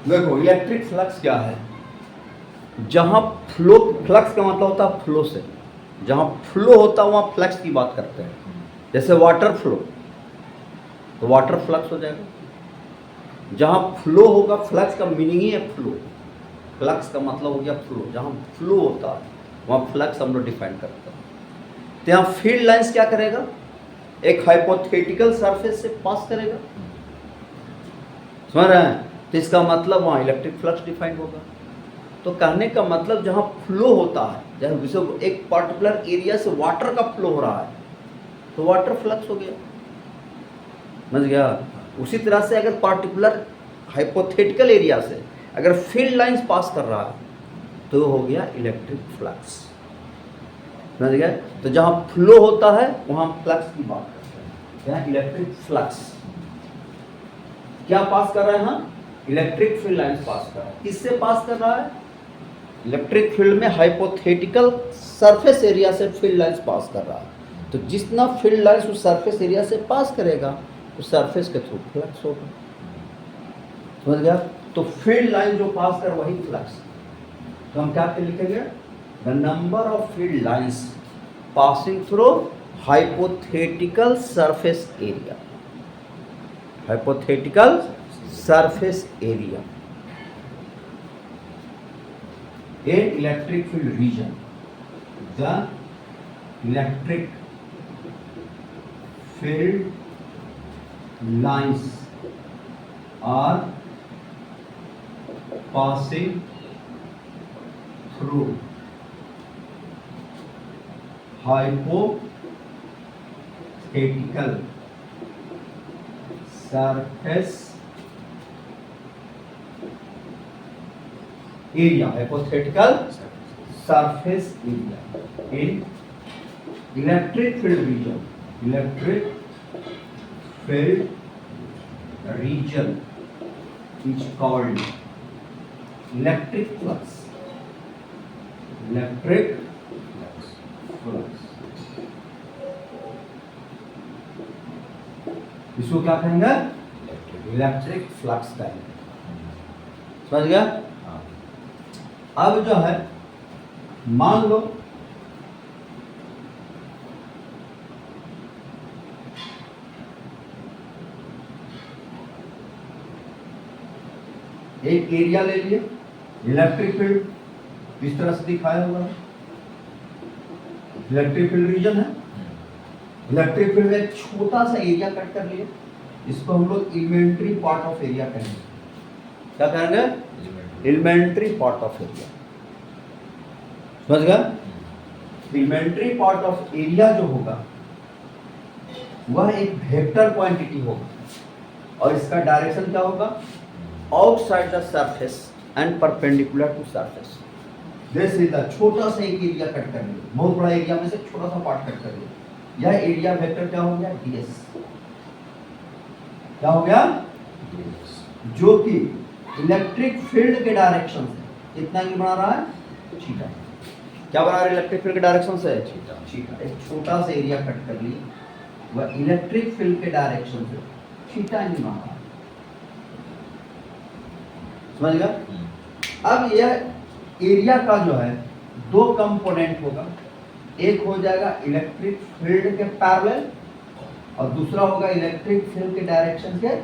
देखो electric flux क्या है, जहां फ्लो, फ्लक्स का मतलब होता है फ्लो से, जहां फ्लो होता है वहां फ्लक्स की बात करते हैं। जैसे वाटर फ्लो तो वाटर फ्लक्स हो जाएगा। जहां फ्लो होगा, फ्लक्स का मीनिंग ही है फ्लो, फ्लक्स का मतलब हो गया फ्लो, जहां फ्लो होता है वहां फ्लक्स हम लोग डिफाइन करते हैं। तो यहाँ फील्ड लाइंस क्या करेगा, एक हाइपोथेटिकल सरफेस से पास करेगा, समझ रहे हैं? तो इसका मतलब वहाँ इलेक्ट्रिक फ्लक्स डिफाइन होगा। तो कहने का मतलब जहाँ फ्लो होता है, जैसे एक पर्टिकुलर एरिया से वाटर का फ्लो हो रहा है तो वाटर फ्लक्स हो गया, समझ गया? उसी तरह से अगर पर्टिकुलर हाइपोथेटिकल एरिया से अगर फील्ड लाइंस पास कर रहा है तो हो गया इलेक्ट्रिक फ्लक्स, समझ गया? तो जहाँ फ्लो होता है वहाँ फ्लक्स की बात करते हैं। क्या इलेक्ट्रिक फ्लक्स क्या पास कर रहे हैं हम? इलेक्ट्रिक फील्ड लाइंस पास कर रहा है। किससे पास कर रहा है? इलेक्ट्रिक फील्ड में हाइपोथेटिकल सरफेस एरिया से फील्ड लाइंस पास कर रहा है। तो जितना फील्ड लाइंस उस सरफेस एरिया से पास करेगा उस सरफेस के थ्रू फ्लक्स होगा, समझ गया? तो फील्ड लाइन जो पास कर वही फ्लक्स। तो हम क्या लिखेंगे? The number of field lines passing through hypothetical surface area, hypothetical surface area in electric field region. The electric field lines are passing through hypothetical surface area, hypothetical surface area in electric field region, electric field region is called electric flux, electric flux। इसको क्या कहेंगे? Electric flux कहेंगे, समझ गया? अब जो है मान लो एक एरिया ले लिए, इलेक्ट्रिक फील्ड इस तरह से दिखाया हुआ है, इलेक्ट्रिक फील्ड रीजन है। इलेक्ट्रिक फील्ड में एक छोटा सा एरिया कट कर लिए, इसको हम लोग एलिमेंट्री पार्ट ऑफ एरिया कहेंगे। क्या कहेंगे? एलिमेंट्री पार्ट ऑफ एरिया, समझ गया? एलिमेंट्री पार्ट ऑफ एरिया जो होगा वह एक वेक्टर क्वांटिटी होगा और इसका डायरेक्शन क्या होगा? Outside the surface and perpendicular to surface. This is the छोटा सा एक एरिया कट कर लिया, बहुत बड़ा एरिया में से छोटा सा पार्ट कट कर लिया, यह एरिया वेक्टर क्या हो गया? ds। क्या हो गया? जो कि इलेक्ट्रिक फील्ड के डायरेक्शन से कितना एंगल बना रहा है? थीटा। क्या बना रहा है इलेक्ट्रिक फील्ड के डायरेक्शन से? थीटा। एक छोटा सा एरिया कट कर लिए, वह इलेक्ट्रिक फील्ड के डायरेक्शन से थीटा एंगल बना रहा है, समझ गया? अब यह एरिया का जो है दो कंपोनेंट होगा, एक हो जाएगा इलेक्ट्रिक फील्ड के पैरेलल और दूसरा होगा इलेक्ट्रिक फील्ड के डायरेक्शन के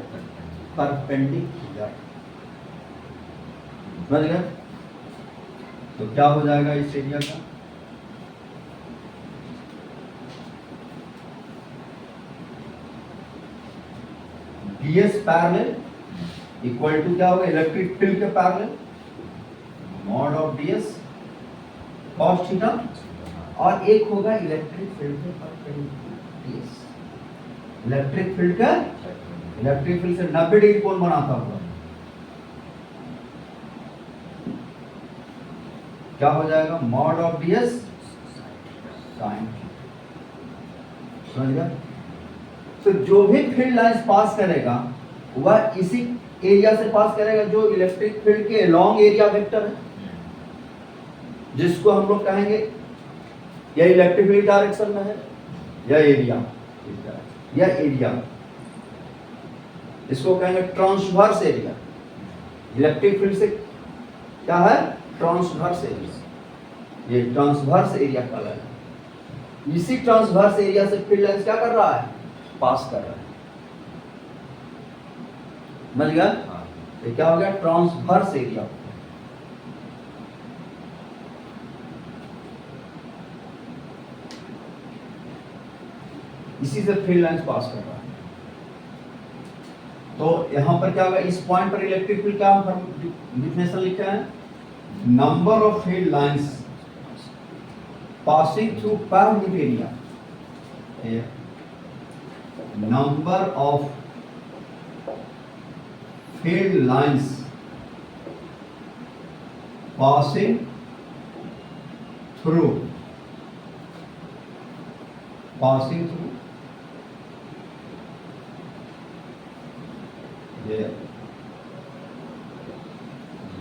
परपेंडिकुलर, समझ गए? तो क्या हो जाएगा इस एरिया का? ds पैरेलल इक्वल टू क्या होगा? इलेक्ट्रिक फील्ड के parallel mod of ds cos theta और एक होगा इलेक्ट्रिक फील्ड के परपेंडिकुलर ds। इलेक्ट्रिक फील्ड का इलेक्ट्रिक फील्ड से 90 डिग्री कोण बनाता होगा, क्या हो जाएगा? Mod of ds sin theta, समझ गया? तो जो भी फील्ड लाइंस पास करेगा वह इसी एरिया से पास करेगा जो इलेक्ट्रिक फील्ड के लॉन्ग एरिया वेक्टर है, जिसको हम लोग कहेंगे यह इलेक्ट्रिक फील्ड डायरेक्शन में है, यह एरिया इसको कहेंगे ट्रांसवर्स एरिया, इलेक्ट्रिक फील्ड से क्या है, ट्रांसवर्स एरिया, ये ट्रांसवर्स एरिया कहलाता है। इसी ट्रांसवर्स एरिया से फील्ड लाइंस क्या कर रहा है, पास कर रहा है। समझ गया, ये क्या हो गया, ट्रांसवर्स एरिया। इसी से फील्ड लाइंस पास कर रहा है। तो यहां पर क्या होगा, इस पॉइंट पर इलेक्ट्रिक फील्ड क्या डिफिनेशन लिखा है, number of field lines passing through per unit area, number of field lines passing through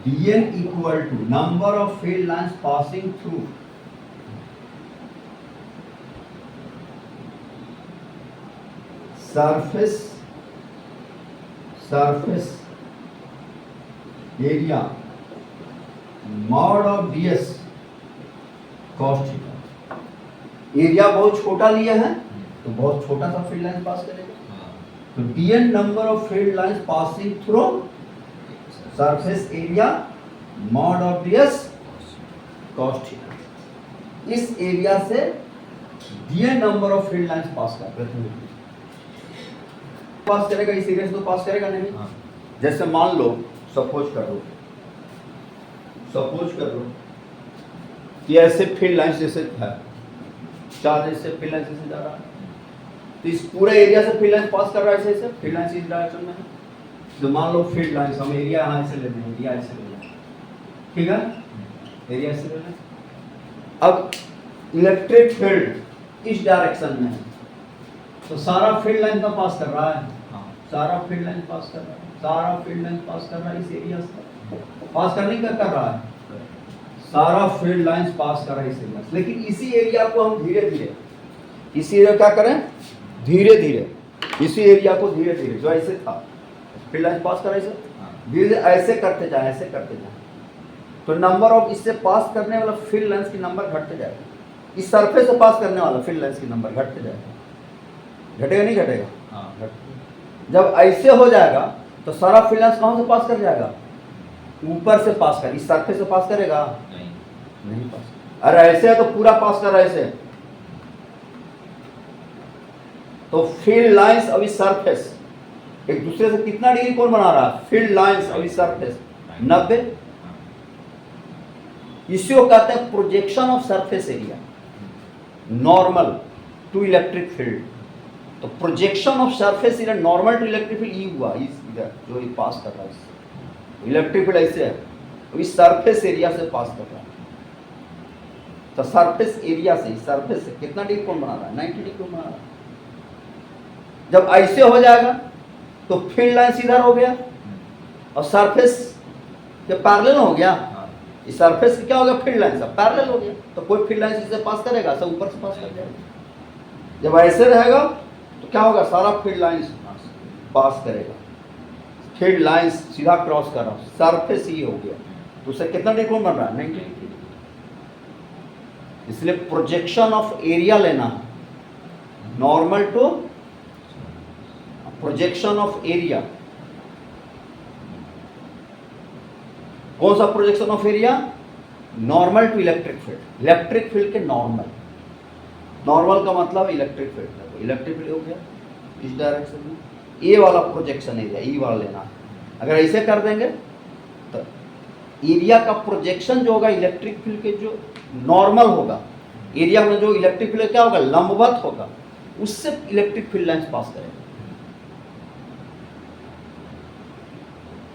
dn equal to number of field lines passing through surface area mod of ds cos theta. Area बहुत छोटा लिया है तो बहुत छोटा सा field line पास करेगा, तो dn number of field lines passing through surface area mod of ds cos theta. इस एरिया से dn number of field lines pass करेगा, इस एरिया से तो पास करेगा नहीं। जैसे मान लो, सपोज कर लो कि ऐसे फील्ड लाइंस जैसे है, चार्ज ऐसे फील्ड लाइन से जा रहा है, तो इस पूरे एरिया से फील्ड लाइन पास कर रहा है, ऐसे फील्ड लाइन इस डायरेक्शन में है। तो मान लो फील्ड लाइन हम एरिया यहाँ से लेते हैं, एरिया ऐसे लेना, ठीक है, एरिया ऐसे लेना। अब इलेक्ट्रिक फील्ड इस डायरेक्शन में है, तो सारा फील्ड लाइन का पास कर रहा है, सारा फील्ड लाइन पास कर रहा है, सारा फील्ड लाइन पास कर रहा है, इस एरिया से पास करने का कर रहा है, सारा फील्ड लाइंस पास कर रहा है इस एरिया से। लेकिन इसी एरिया को हम धीरे धीरे, इसी एरिया क्या करें, धीरे धीरे, इसी एरिया को धीरे धीरे, जो ऐसे था फील्ड लाइंस पास कर रहा है, धीरे धीरे ऐसे करते जाए, ऐसे करते जाए, तो नंबर ऑफ इससे पास करने वाला फील्ड लाइंस की नंबर घटते जाएगा, इस सरफेस से पास करने वाला फील्ड लाइंस की नंबर घटते जाएगा। घटेगा नहीं घटेगा? जब ऐसे हो जाएगा तो सारा फील्ड लाइंस कहाँ से पास कर जाएगा, ऊपर से पास कर, इस सरफेस से पास करेगा नहीं पास। अरे ऐसे है तो पूरा पास कर रहा है ऐसे, तो फील्ड लाइंस और इस सरफेस एक दूसरे से कितना डिग्री कोण बना रहा है, फील्ड लाइंस और इस सरफेस 90। इसी को कहते हैं projection of surface area normal to electric field. तो projection of surface area normal to electric field ये हुआ, इस इधर जो ये पास कर रहा है, इलेक्ट्रिक फील्ड ऐसे है, तो इस सरफेस एरिया से पास कर रहा है, तो सरफेस एरिया से, सरफेस से कितना डिग्री कोण बना रहा है, 90 डिग्री कोण बना रहा है। जब ऐसे हो जाएगा तो फील्ड लाइन सीधा हो गया और सरफेस के पैरेलल हो गया, इस सरफेस क्या हो गया, फील्ड लाइन से पैरेलल हो गया, तो कोई फील्ड लाइन से पास करेगा, सब ऊपर से पास कर जाएगा। जब ऐसे रहेगा तो क्या होगा, सारा फील्ड लाइन पास करेगा, फील्ड लाइंस सीधा क्रॉस कर रहा हूं, सरफेस ही हो गया, तो उससे कितना डिग्री कोण बन रहा है, 90 डिग्री। इसलिए प्रोजेक्शन ऑफ एरिया लेना, normal to projection of area. कौन सा projection of area, normal to electric field, electric field के नॉर्मल, नॉर्मल का मतलब इलेक्ट्रिक फील्ड, इलेक्ट्रिक फील्ड हो गया इस डायरेक्शन में, ये वाला प्रोजेक्शन एरिया ये वाला लेना। अगर ऐसे कर देंगे तो एरिया का प्रोजेक्शन जो होगा इलेक्ट्रिक फील्ड के जो नॉर्मल होगा, एरिया में जो इलेक्ट्रिक फील्ड क्या होगा, लंबवत होगा, उससे इलेक्ट्रिक फील्ड लाइंस पास करेगा।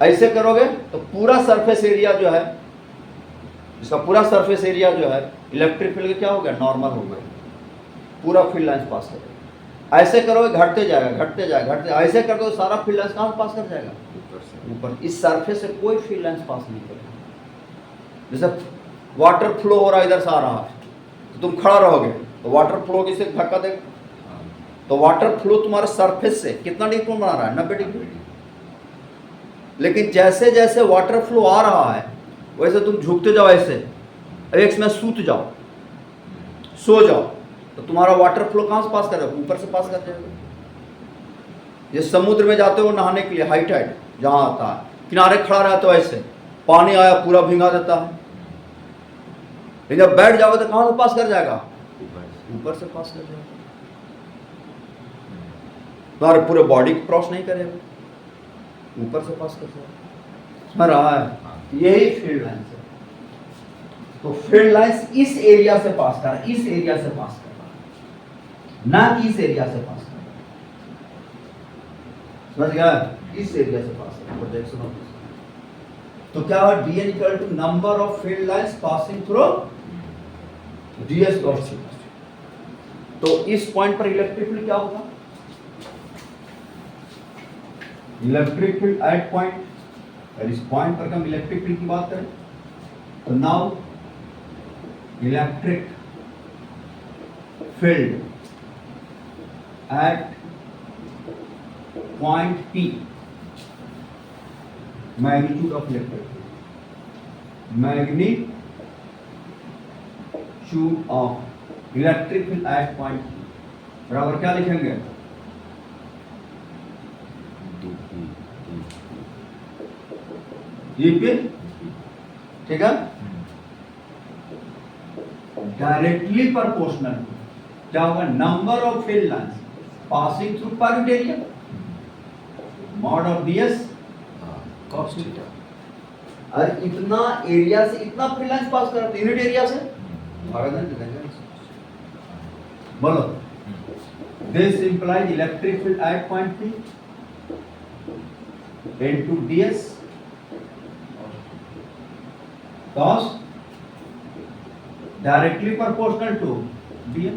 ऐसे करोगे तो पूरा सरफेस एरिया जो है, इसका पूरा सरफेस एरिया जो है इलेक्ट्रिक फील्ड का क्या हो गया, नॉर्मल हो गया, पूरा फील्ड लाइंस पास करेगा। ऐसे करोगे घटते जाएगा, घटते जाएगा, घटते, ऐसे कर दो सारा फील्ड लाइंस कहाँ पास कर जाएगा, ऊपर। इस सरफेस से कोई फील्ड लाइंस पास नहीं करेगा। जैसे वाटर फ्लो हो रहा है, इधर से आ रहा है, तो तुम खड़ा रहोगे तो वाटर फ्लो किसे धक्का देगा, तो वाटर फ्लो तुम्हारे सरफेस से कितना डिग्री कोण बना रहा है, 90 डिग्री। लेकिन जैसे जैसे वाटर फ्लो आ रहा है वैसे तुम झुकते जाओ, ऐसे एक में सूत जाओ, सो जाओ, तो तुम्हारा वाटर फ्लो कहाँ से पास कर रहा है? ऊपर से पास कर जाएगा। ये समुद्र में जाते हो नहाने के लिए, हाई टाइड जहाँ आता है, किनारे खड़ा रहते हो, ऐसे पानी आया पूरा भिंगा देता है, लेकिन जब बैठ जाओगे तो कहाँ से पास कर जाएगा? ऊपर से पास कर जाएगा। तुम्हारे पूरे बॉडी क्रॉस नहीं करेगा, ऊपर से पास कर जाएगा। समझ रहा है? यही फील्ड लाइन है। तो फील्ड लाइंस इस एरिया से पास कर रहा है, इस एरिया से पास कर रहा है, ना कि इस एरिया से पास कर रहा है। समझ गया? इस एरिया से पास कर रहा है, प्रोजेक्शन ऑफ दिस। तो क्या हुआ? dn equal to number of field lines passing through ds dot c। तो इस पॉइंट पर इलेक्ट्रिक फील्ड क्या होगा? इलेक्ट्रिक फील्ड एट पॉइंट, और इस पॉइंट पर हम इलेक्ट्रिक फील्ड की बात करें तो now electric field at point P, magnitude of electric field, magnitude of electric field at point P बराबर क्या लिखेंगे? EP, ठीक है? डायरेक्टली प्रोपोर्शनल क्या होगा? Number of field lines passing through point area, mod of ds cos theta. और इतना area से इतना फील्ड लाइंस पास कर रहा है, यूनिट एरिया से बोलो। This implies electric field at point P into ds cos directly proportional to dn।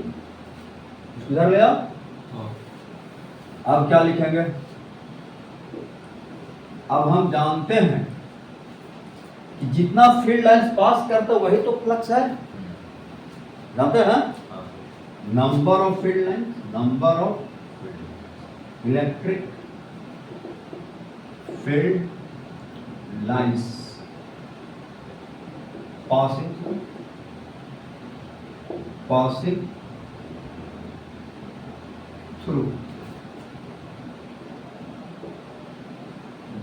इधर ले आओ। अब क्या लिखेंगे? अब हम जानते हैं कि जितना फील्ड लाइंस पास करता वही तो फ्लक्स है, जानते हैं ना? Number of field lines, number of electric field lines passing through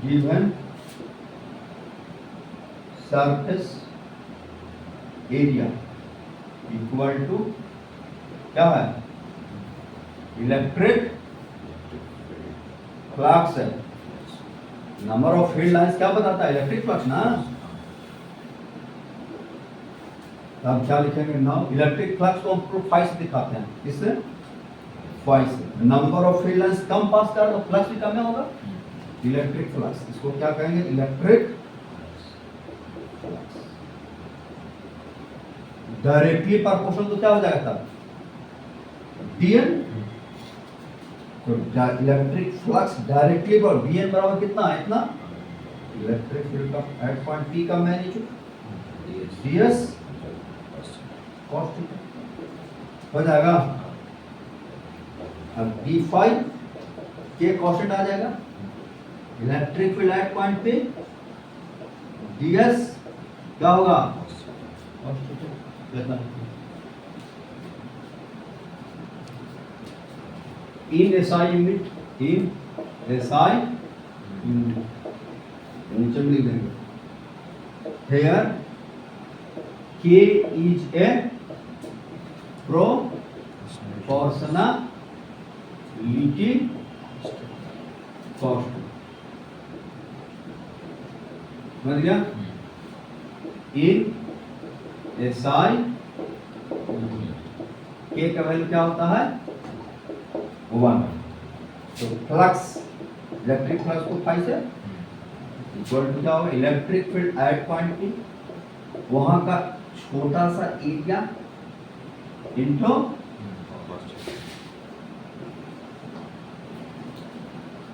given surface area equal to क्या है? इलेक्ट्रिक फ्लक्स है। नंबर ऑफ फील्ड लाइंस क्या बताता है? इलेक्ट्रिक फ्लक्स ना। अब क्या लिखेंगे? नाउ इलेक्ट्रिक फ्लक्स को हम फाई से दिखाते हैं, किससे? फाई से। नंबर ऑफ फील्ड लाइंस कम पास कर तो फ्लक्स भी कम होगा, इलेक्ट्रिक फ्लक्स। इसको क्या कहेंगे? Electric flux. डायरेक्टली प्रोपोर्शनल तो क्या हो जाएगा तब? dn। तो इलेक्ट्रिक फ्लक्स डायरेक्टली पर dn बराबर कितना है? इतना। इलेक्ट्रिक फील्ड का एट पॉइंट P का मैग्नीट्यूड ds cos थीटा हो जाएगा। अब d5 के कांस्टेंट आ जाएगा, इलेक्ट्रिक फील्ड एट पॉइंट पे ds क्या होगा? cos theta. In SI unit, in SI unit नीचे में लिख देंगे। Here K is a proportionality constant। समझ गया? इन SI K का वैल्यू क्या होता है? 1। तो फ्लक्स, इलेक्ट्रिक फ्लक्स को फाई से इक्वल टू क्या होगा? Electric field at point P, वहां का छोटा सा एरिया इनटू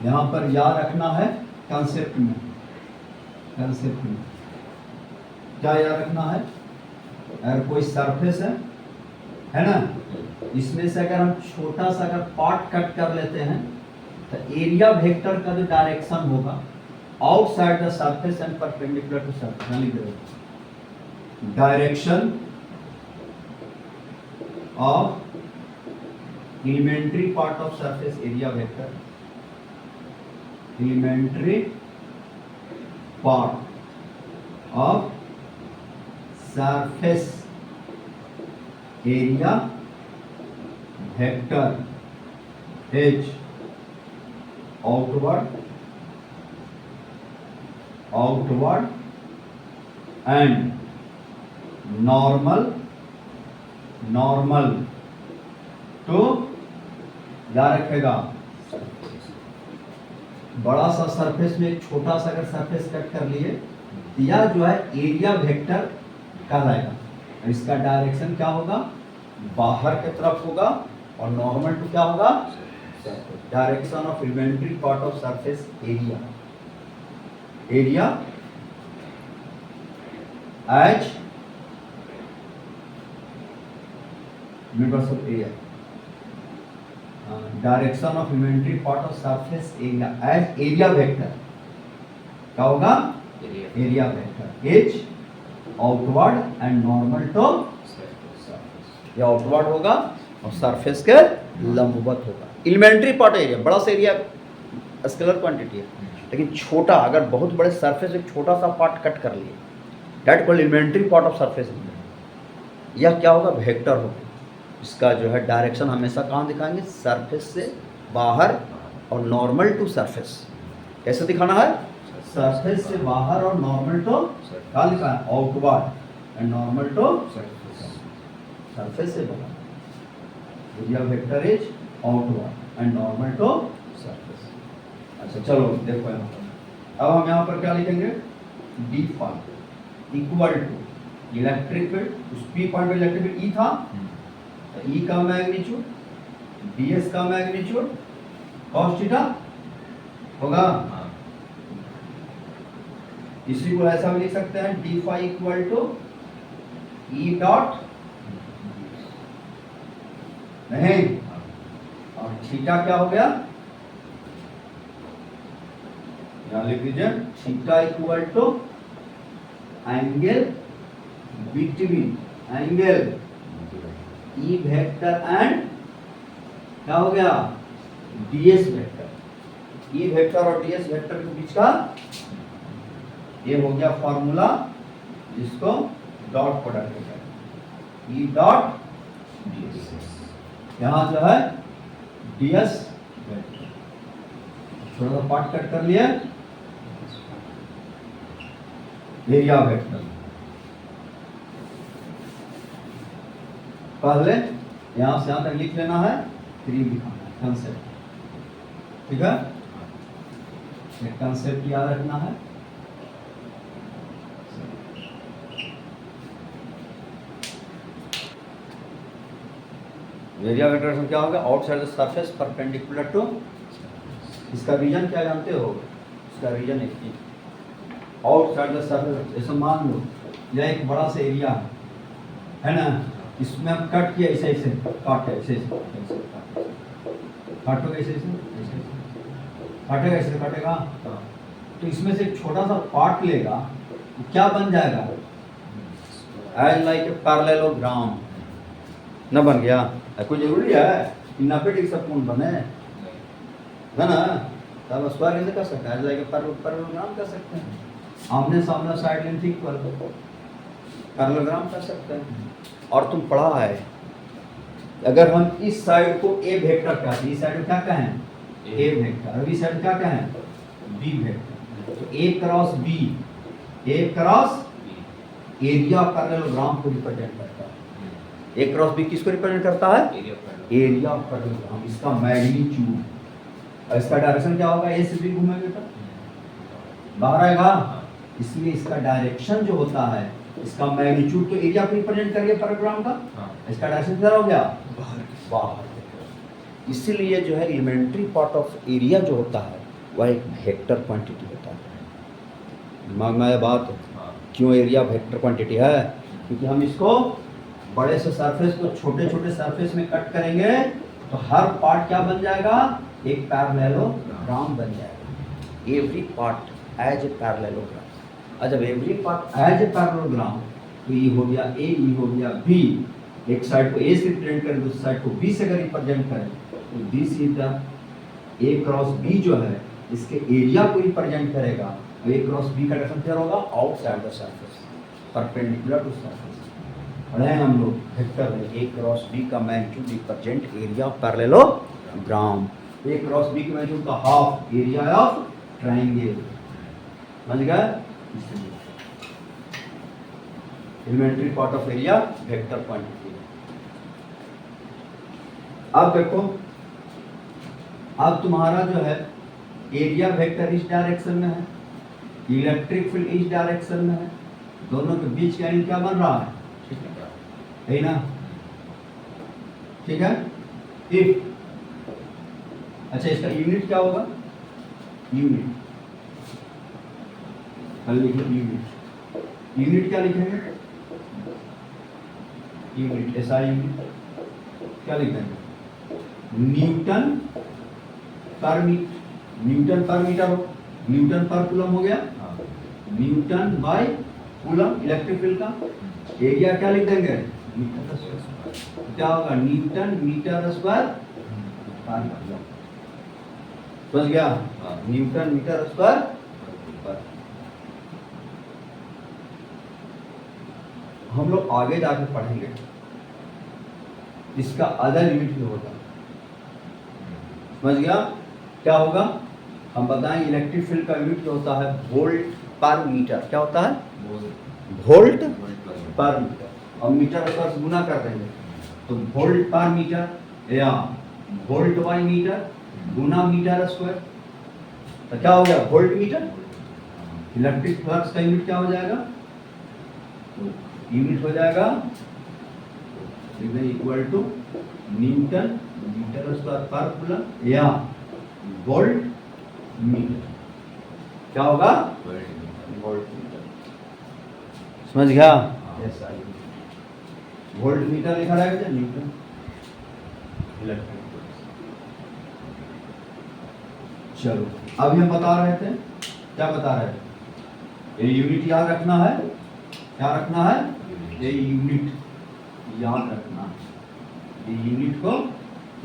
यहां पर याद रखना है कंसेप्ट में, कंसेप्ट में क्या याद रखना है? अगर कोई सरफेस है ना, इसमें से अगर हम छोटा सा अगर पार्ट कट कर लेते हैं तो एरिया वेक्टर का जो डायरेक्शन होगा outside the surface and perpendicular to surface. Direction of elementary part of surface area vector. Elementary part of surface area vector H outward and normal to याद रखेगा बड़ा सा सरफेस में छोटा सा अगर सरफेस कट कर लिए यह जो है एरिया वेक्टर कहलाएगा। इसका डायरेक्शन क्या होगा, बाहर की तरफ होगा और नॉर्मल टू क्या होगा, direction of elementary part of surface area as universal area direction of elementary part of surface area as area vector क्या होगा, area vector H outward and normal to ये आउटवर्ड होगा और सरफेस के लंबवत होगा। एलिमेंट्री पार्ट एरिया बड़ा सा एरिया स्केलर क्वांटिटी है, लेकिन छोटा अगर बहुत बड़े सरफेस एक छोटा सा पार्ट कट कर लिए that called elementary part of surface area. यह क्या होगा, वेक्टर होगा। इसका जो है डायरेक्शन हमेशा कहाँ दिखाएंगे, सरफेस से बाहर और नॉर्मल टू सरफेस। कैसे दिखाना है, सरफेस से बाहर और नॉर्मल टू क्या लिखा है, outward and normal to surface से बाहर। Area vector is outward and normal to surface. अच्छा चलो देखो यहाँ पर, अब हम यहाँ पर क्या लिखेंगे, D phi equal to electric field, उस पी पॉइंट पे इलेक्ट्रिक फील्ड ई था, ई का मैग्नीट्यूड ds का मैग्नीट्यूड cos थीटा होगा। इसी को ऐसा भी लिख सकते हैं, D phi equal to E dot नहीं और थीटा क्या हो गया, यहां लिख दीजिए theta equal to angle between angle E vector and क्या हो गया, ds वेक्टर। ई वेक्टर और ds वेक्टर के बीच का ये हो गया फॉर्मूला जिसको डॉट प्रोडक्ट कहते हैं, ई डॉट ds। यहाँ जो है ds वेक्टर, थोड़ा सा पार्ट कट कर लिया, एरिया वेक्टर। पहले यहाँ से यहाँ तक लिख लेना है, फिर ये लिखाना है कंसेप्ट, ठीक है। एक कंसेप्ट याद रखना है, एरिया वेक्टर क्या होगा, outside the surface perpendicular to, इसका रीजन क्या जानते हो, इसका रीजन एक आउटसाइड द सरफेस। जैसे मान लो यह एक बड़ा सा एरिया है ना, इसमें हम कट किया ऐसे ऐसे काटे ऐसे काटोगे ऐसे ऐसे काटेगा ऐसे काटेगा, तो इसमें से एक छोटा सा पार्ट लेगा तो क्या बन जाएगा, एज लाइक ए पैरेललोग्राम न बन गया। कोई जरूरी है कि 90 डिग्री से कोण बने है ना, तब स्क्वायर कैसे कर सकते हैं, एज लाइक ए पैरेललोग्राम कर सकते हैं, आमने सामने साइड लेंथ इक्वल पैरेललोग्राम कर सकते हैं। और तुम पढ़ा है, अगर हम इस साइड को ए वेक्टर कहते हैं, इस साइड को क्या कहें, ए वेक्टर, और इस साइड क्या कहें, बी वेक्टर, तो ए क्रॉस बी, ए क्रॉस एरिया पैरेललोग्राम को रिप्रेजेंट करता है। ए क्रॉस बी किसको रिप्रेजेंट करता है, एरिया पैरेललोग्राम, इसका मैग्नीट्यूड, और इसका डायरेक्शन क्या होगा, ए से बी घूमेंगे तो बाहर आएगा, इसलिए इसका डायरेक्शन जो होता है, इसका मैग्नीट्यूड तो एरिया को रिप्रेजेंट करिए पैरेललोग्राम का, इसका डायरेक्शन क्या हो गया, बाहर। इसीलिए जो है एलिमेंट्री पार्ट ऑफ एरिया जो होता है वह एक वेक्टर क्वांटिटी होता है। दिमाग में आया बात, क्यों एरिया वेक्टर क्वांटिटी है, क्योंकि हम इसको बड़े से सरफेस को छोटे छोटे सरफेस में कट करेंगे तो हर पार्ट क्या बन जाएगा, एक पैरेललोग्राम बन जाएगा। Every part as a parallelogram. और जब every part as a parallelogram, तो ये हो गया ए, ये हो गया बी, एक साइड को ए से रिप्रेजेंट करें, दूसरी साइड को बी से अगर रिप्रेजेंट करें, तो this is the A cross B जो है इसके एरिया को रिप्रेजेंट करेगा, और ए क्रॉस बी का डिफरेंस क्या होगा, outside the surface, perpendicular to surface. पढ़े हैं हम लोग वेक्टर में ए क्रॉस बी का magnitude represent area of parallelogram, A cross B का मैग्नीट्यूड का हाफ एरिया ऑफ ट्रायंगल। समझ गए? Elementary part of area vector point of view. अब देखो, अब तुम्हारा जो है एरिया वेक्टर इस डायरेक्शन में है, इलेक्ट्रिक फील्ड इस डायरेक्शन में है, दोनों के बीच का एंगल क्या बन रहा है, है ना? ठीक है। इफ अच्छा, इसका यूनिट क्या होगा, यूनिट यूनिट क्या लिखेंगे, यूनिट ऐसा यूनिट क्या लिखेंगे, न्यूटन पर मीटर, न्यूटन पर मीटर हो, न्यूटन पर कूलम हो गया, newton by coulomb electric field का। एरिया क्या लिख देंगे, मीटर स्क्वायर, क्या होगा, न्यूटन मीटर स्क्वायर पर कूलम। समझ गया? न्यूटन मीटर स्क्वायर पर। हम लोग आगे जाके पढ़ेंगे इसका अदर यूनिट भी होगा। समझ गया? क्या होगा, हम बताएं इलेक्ट्रिक फील्ड का यूनिट जो होता है वोल्ट पर मीटर। क्या होता है, वोल्ट पर मीटर, और मीटर स्क्वायर से गुना कर देंगे, तो वोल्ट पर मीटर या वोल्ट बाय मीटर गुना मीटर स्क्वायर, तो क्या हो गया, वोल्ट मीटर। इलेक्ट्रिक फ्लक्स का यूनिट क्या हो जाएगा, यूनिट हो जाएगा equal to newton metre square पर कूलम या वोल्ट मीटर। क्या होगा, वोल्ट मीटर। समझ गया? ऐसा वोल्ट मीटर लिखा रहेगा, न्यूटन इलेक्ट्रिक। चलो, अभी हम बता रहे थे, क्या बता रहे थे, ये यूनिट याद रखना है, क्या रखना है, ये यूनिट याद रखना है, ये यूनिट को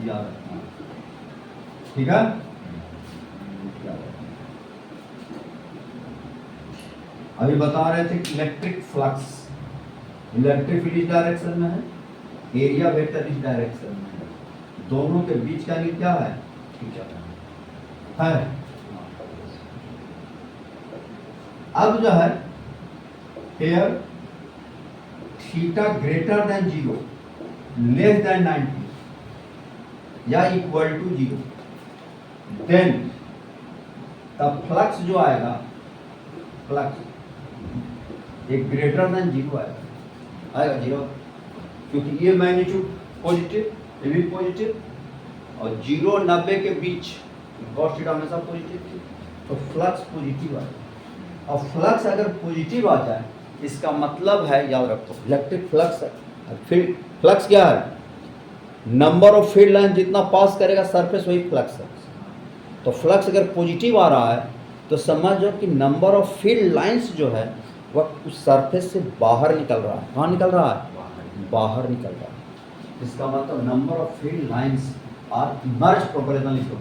याद रखना है, ठीक है। अभी बता रहे थे कि इलेक्ट्रिक फ्लक्स, इलेक्ट्रिक फील्ड इस डायरेक्शन में है, एरिया वेक्टर इस डायरेक्शन में है, दोनों के बीच का एंगल क्या है, है। अब जो है here theta greater then 0 less than 90 या इक्वल टू 0, देन तब फ्लक्स जो आएगा, फ्लक्स एक ग्रेटर देन 0 आएगा 0, क्योंकि ये मैग्नीट्यूड पॉजिटिव, ये भी पॉजिटिव, और 0 90 के बीच cos थीटा हमेशा पॉजिटिव थी, तो फ्लक्स पॉजिटिव आएगा। और फ्लक्स अगर पॉजिटिव आ जाए, इसका मतलब है, याद रखो, इलेक्ट्रिक फ्लक्स है, फील्ड फ्लक्स क्या है, नंबर ऑफ फील्ड लाइन जितना पास करेगा सरफेस वही फ्लक्स है। तो फ्लक्स अगर पॉजिटिव आ रहा है तो समझो कि नंबर ऑफ फील्ड लाइंस जो है वह उस सरफेस से बाहर निकल रहा है। कहाँ निकल रहा है, बाहर निकल रहा है। इसका मतलब number of field lines are emerge proportional to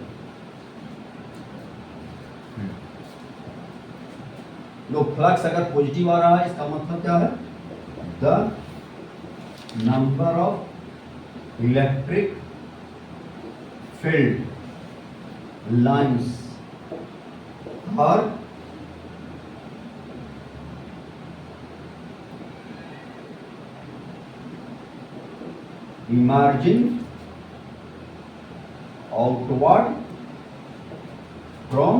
low. Flux अगर पॉजिटिव आ रहा है, इसका मतलब क्या है, the number of electric field lines are emerging outward from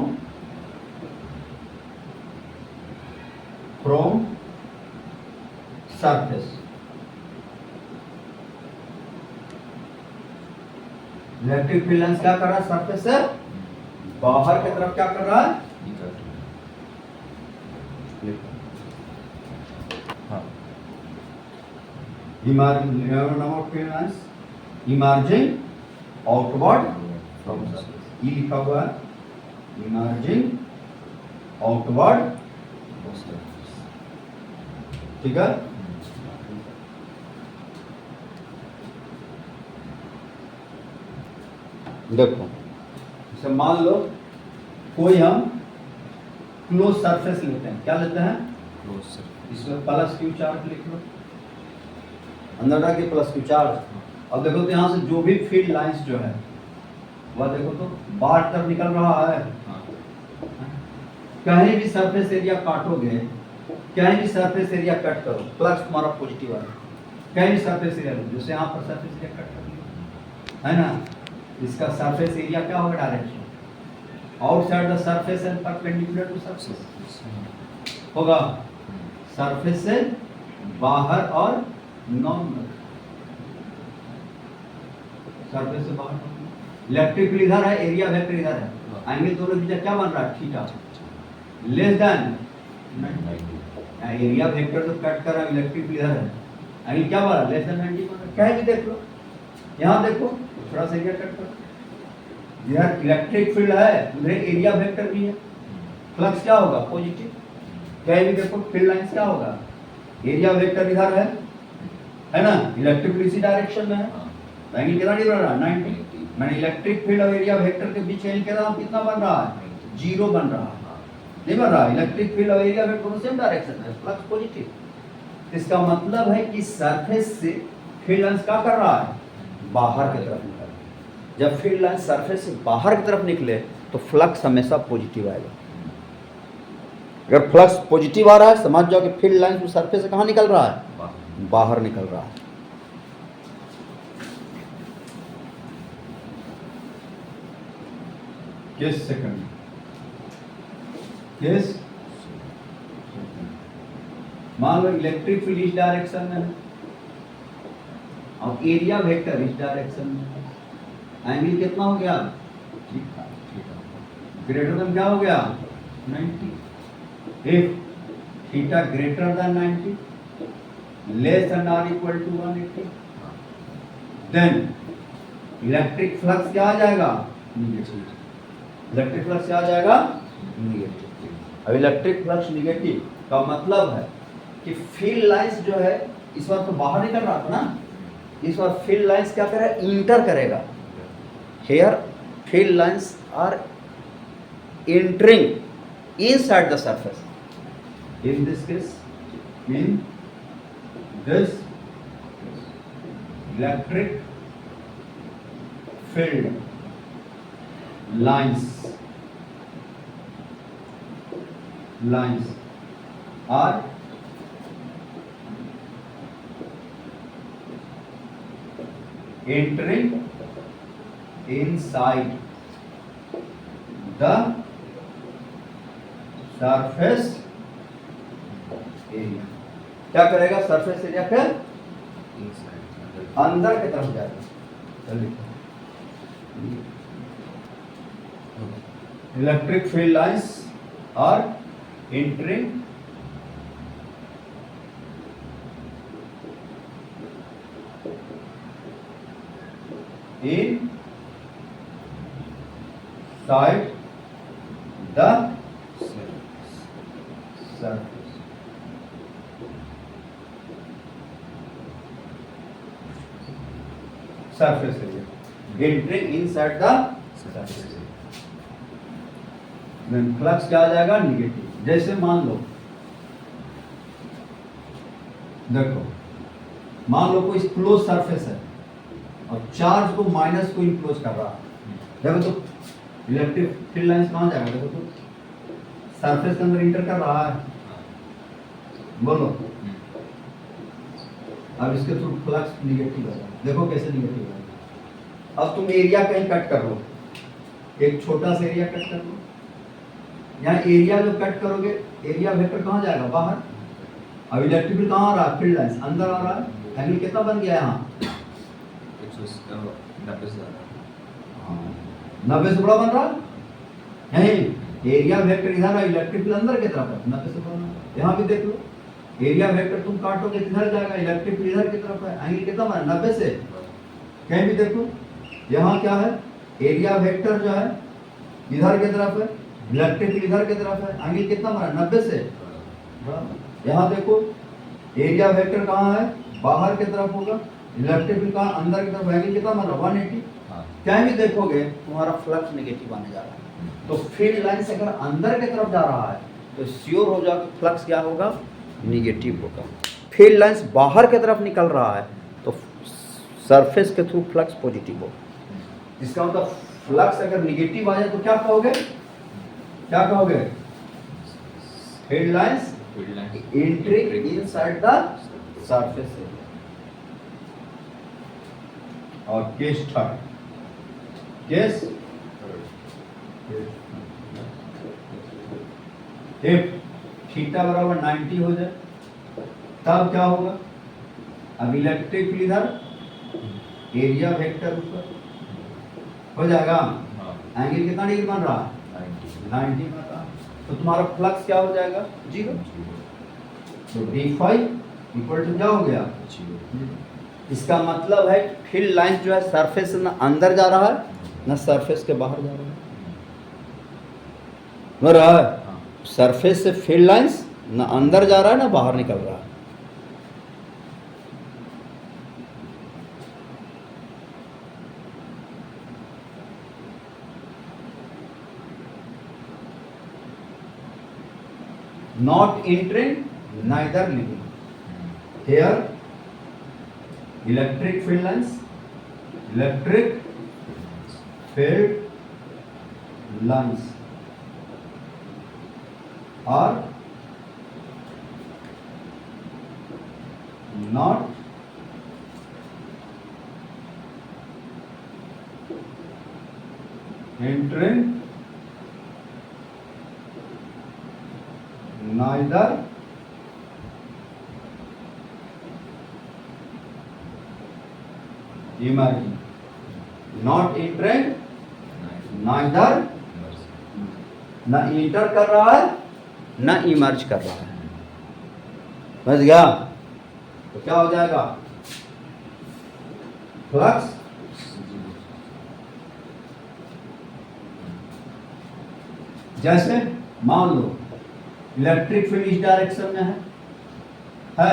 surface। Electric field lines क्या कर रहा है, सरफेस से बाहर की तरफ क्या कर रहा है, इमर्जिंग आउटवर्ड फ्रॉम सरफेस, ये लिखा हुआ है, इमर्जिंग आउटवर्ड, ठीक है। देखो जैसे मान लो कोई हम क्लोज सरफेस लेते हैं, क्या लेते हैं? Close surface. इसमें प्लस क्यू चार्ज लिख लो, अंदर डाल प्लस क्यू चार्ज। अब देखो तो यहाँ से जो भी फील्ड लाइंस जो है वह देखो तो बाहर तरफ निकल रहा है। कहीं भी सरफेस एरिया काटोगे, कहीं भी सरफेस एरिया कट करो, फ्लक्स तुम्हारा पॉजिटिव आएगा। कहीं भी सरफेस एरिया लो, जैसे यहाँ पर सरफेस एरिया कट कर लिया है ना, इसका सरफेस एरिया क्या होगा? Direction outside the surface and perpendicular to surface होगा, सरफेस से बाहर और नॉर्मल, सरफेस से बाहर। इलेक्ट्रिक फील्ड इधर है, एरिया वेक्टर इधर है, एंगल दोनों के बीच क्या बन रहा है? Theta less than area vector तो कट कर रहा है, इलेक्ट्रिक फील्ड इधर है, एंगल क्या बन रहा है? लेस देन 90 बन रहा है। क्या है? देख लो यहाँ देखो, थोड़ा सा एरिया कट कर, इधर इलेक्ट्रिक फील्ड है, उधर एरिया वेक्टर भी है, फ्लक्स क्या होगा? पॉजिटिव। क्या भी देखो फील्ड लाइंस क्या होगा? एरिया वेक्टर इधर है ना, इलेक्ट्रिक फील्ड इसी डायरेक्शन में है, एंगल कितना बन रहा है? 90। मैंने इलेक्ट्रिक फील्ड और एरिया वेक्टर के बीच एंगल कितना बन रहा है? 0 बन रहा है, नहीं बन रहा। इलेक्ट्रिक फील्ड और एरिया वेक्टर दोनों सेम डायरेक्शन में, फ्लक्स पॉजिटिव। इसका मतलब है कि सरफेस से फील्ड लाइंस क्या कर रहा है? बाहर की तरफ निकल रहा है। जब फील्ड लाइन सरफेस से बाहर की तरफ निकले तो फ्लक्स हमेशा पॉजिटिव आएगा। अगर फ्लक्स पॉजिटिव आ रहा है, समझ जाओ कि फील्ड लाइन सरफेस से कहाँ निकल रहा है? बाहर निकल रहा है। किस सेकंड? किस? मान लो इलेक्ट्रिक फील्ड इस डायरेक्शन में है और एरिया वेक्टर इस डायरेक्शन में है, एंगल कितना हो गया? ग्रेटर देन क्या हो गया? 90। If theta greater than 90 less than और equal to 180 then electric flux क्या आ जाएगा? निगेटिव। इलेक्ट्रिक फ्लक्स क्या आ जाएगा? निगेटिव। अब इलेक्ट्रिक फ्लक्स निगेटिव का मतलब है कि फील्ड लाइंस जो है इस बार तो बाहर निकल रहा था ना, इस बार फील्ड लाइंस क्या करेगा? इंटर करेगा। Here field lines are entering inside the surface. In this case, in this electric field lines are entering inside the surface area। क्या करेगा? सरफेस एरिया फिर अंदर की तरफ जाएगा। Electric field lines are entering inside the surface। Surface area entering inside the surface area। Flux क्या आ जाएगा? निगेटिव। जैसे मान लो देखो, मान लो कोई क्लोज सरफेस है और चार्ज को माइनस को इनक्लोज कर रहा है, देखो तो इलेक्ट्रिक फील्ड लाइंस कहाँ जाएगा? देखो तो सरफेस के अंदर इंटर कर रहा है, बोलो। अब इसके थ्रू फ्लक्स निगेटिव है, देखो कैसे निगेटिव है। अब तुम एरिया कहीं कट कर लो, एक छोटा सा एरिया कट कर लो, यहाँ एरिया जो कट करोगे एरिया वेक्टर कहाँ जाएगा? बाहर। अब इलेक्ट्रिक फील्ड कहाँ आ रहा है? फील्ड लाइंस अंदर आ रहा है, एंगल कितना बन गया यहाँ? 90 से बड़ा बन रहा है। नहीं, एरिया वेक्टर इधर है, इलेक्ट्रिक फील्ड अंदर की तरफ है, 90 से बड़ा। यहाँ भी देख लो, एरिया वेक्टर तुम काटोगे किधर जाएगा? इलेक्ट्रिक फील्ड इधर की तरफ है, एंगल कितना बना? 90 से। कहीं भी देखो, यहाँ क्या है? एरिया वेक्टर जो है इधर की तरफ है, इलेक्ट्रिक फील्ड इधर की तरफ है, एंगल कितना बना 90 से बराबर। यहाँ देखो एरिया वेक्टर कहाँ है, बाहर की तरफ होगा, इलेक्ट्रिक फील्ड कहाँ अंदर की तरफ, एंगल कितना बना 180। क्या भी देखोगे तुम्हारा फ्लक्स नेगेटिव आने जा रहा है। तो फील्ड लाइन से अगर अंदर की तरफ जा रहा है तो श्योर हो जाओ कि फ्लक्स क्या होगा, नेगेटिव होगा। फील्ड लाइंस बाहर की तरफ निकल रहा है तो सरफेस के थ्रू फ्लक्स पॉजिटिव होगा। इसका मतलब फ्लक्स अगर नेगेटिव आ जाए तो क्या कहोगे, क्या कहोगे, field lines entering inside the surface area. और case third, case if theta बराबर 90 हो जाए तब क्या होगा, अब इलेक्ट्रिक फील्ड इधर, एरिया वेक्टर ऊपर हो जाएगा, एंगल कितना डिग्री बन रहा है 90 बन रहा, तो तुम्हारा फ्लक्स क्या हो जाएगा 0। तो d5 इक्वल टू क्या हो गया 0। इसका मतलब है फील्ड लाइन जो है सरफेस से ना अंदर जा रहा है ना सरफेस के बाहर जा रहा है, हो रहा है। सरफेस से फील्ड लाइंस ना अंदर जा रहा है ना बाहर निकल रहा है। Not entering, neither leaving. Here, electric field lines, electric field lines are not entering, neither emerging. Not entering, neither ना इंटर कर रहा है ना इमर्ज कर रहा है, समझ गया। तो क्या हो जाएगा, फ्लक्स जैसे मान लो इलेक्ट्रिक फील्ड इस डायरेक्शन में है?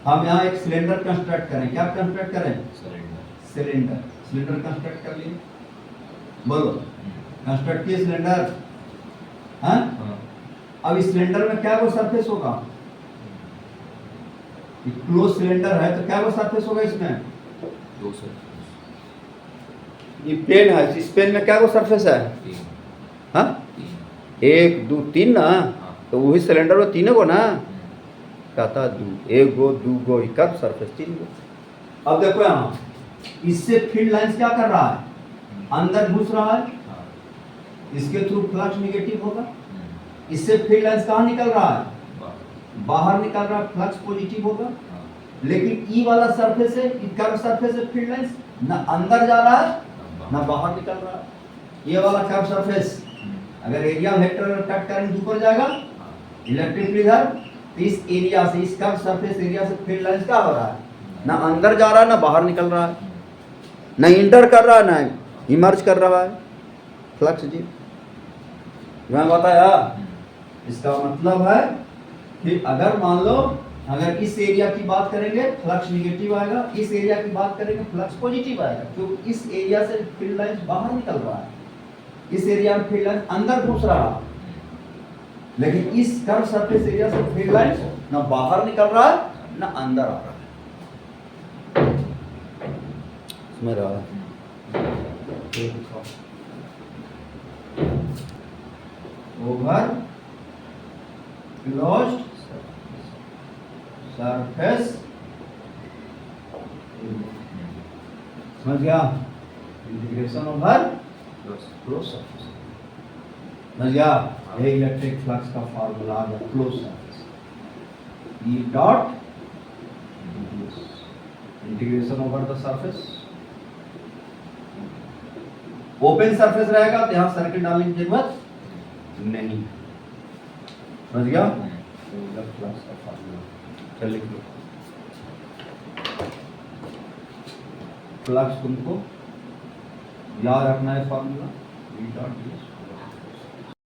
हम यहाँ एक सिलेंडर कंस्ट्रक्ट करें, क्या कंस्ट्रक्ट करें, सिलेंडर। सिलेंडर कंस्ट्रक्ट कर लिए, बोलो कंस्ट्रक्ट किए सिलेंडर, हाँ? अब इस सिलेंडर में क्या वो सरफेस होगा, क्लोज सिलेंडर है तो क्या वो सरफेस होगा, इसमें दो सरफेस, ये पेन है, इस पेन में क्या वो सरफेस है, हाँ 1 2 3 ना, तो वही सिलेंडर में तीनों को ना कहता दू, 1 गो 2 गो इकट सरफेस 3 गो। अब देखो यहाँ इससे फील्ड लाइंस क्या कर रहा है, अंदर घुस रहा है, इसके थ्रू फ्लक्स नेगेटिव होगा। इससे फील्ड लाइंस कहाँ निकल रहा है, बाहर निकल रहा है, फ्लक्स पॉजिटिव होगा। लेकिन ई वाला सरफेस है, कर्व सरफेस है, फील्ड लाइंस ना अंदर जा रहा है ना बाहर निकल रहा है। ये वाला कर्व सरफेस अगर एरिया वेक्टर कट करंट ऊपर जाएगा, इलेक्ट्रिक फील्ड इधर, तो इस एरिया से, इस कर्व सरफेस एरिया से फील्ड लाइंस क्या हो रहा है, ना अंदर जा रहा है ना बाहर निकल रहा है, ना इंटर कर रहा है ना इमर्ज कर रहा है, फ्लक्स जी मैं बताया। इसका मतलब है कि अगर मान लो अगर इस एरिया की बात करेंगे फ्लक्स नेगेटिव आएगा, इस एरिया की बात करेंगे फ्लक्स पॉजिटिव आएगा, क्योंकि इस एरिया से फील्ड लाइंस बाहर निकल रहा है, इस एरिया में फील्ड लाइंस अंदर घुस रहा है। लेकिन इस कर्व सरफेस एरिया से फील्ड लाइंस ना बाहर निकल रहा है ना अंदर आ रहा है, समझ रहा है। ओवर क्लोज्ड सरफेस, समझ गया, इंटीग्रेशन ओवर क्लोज सरफेस, समझ गया। ये इलेक्ट्रिक फ्लक्स का फार्मूला आ गया, close surface E dot integration over the surface. Open surface रहेगा तो यहां सर्किल डालने की जरूरत नहीं, समझ गया। फ्लक्स का फार्मूला चल लिख लो, फ्लक्स तुमको याद रखना है फार्मूला, V डॉट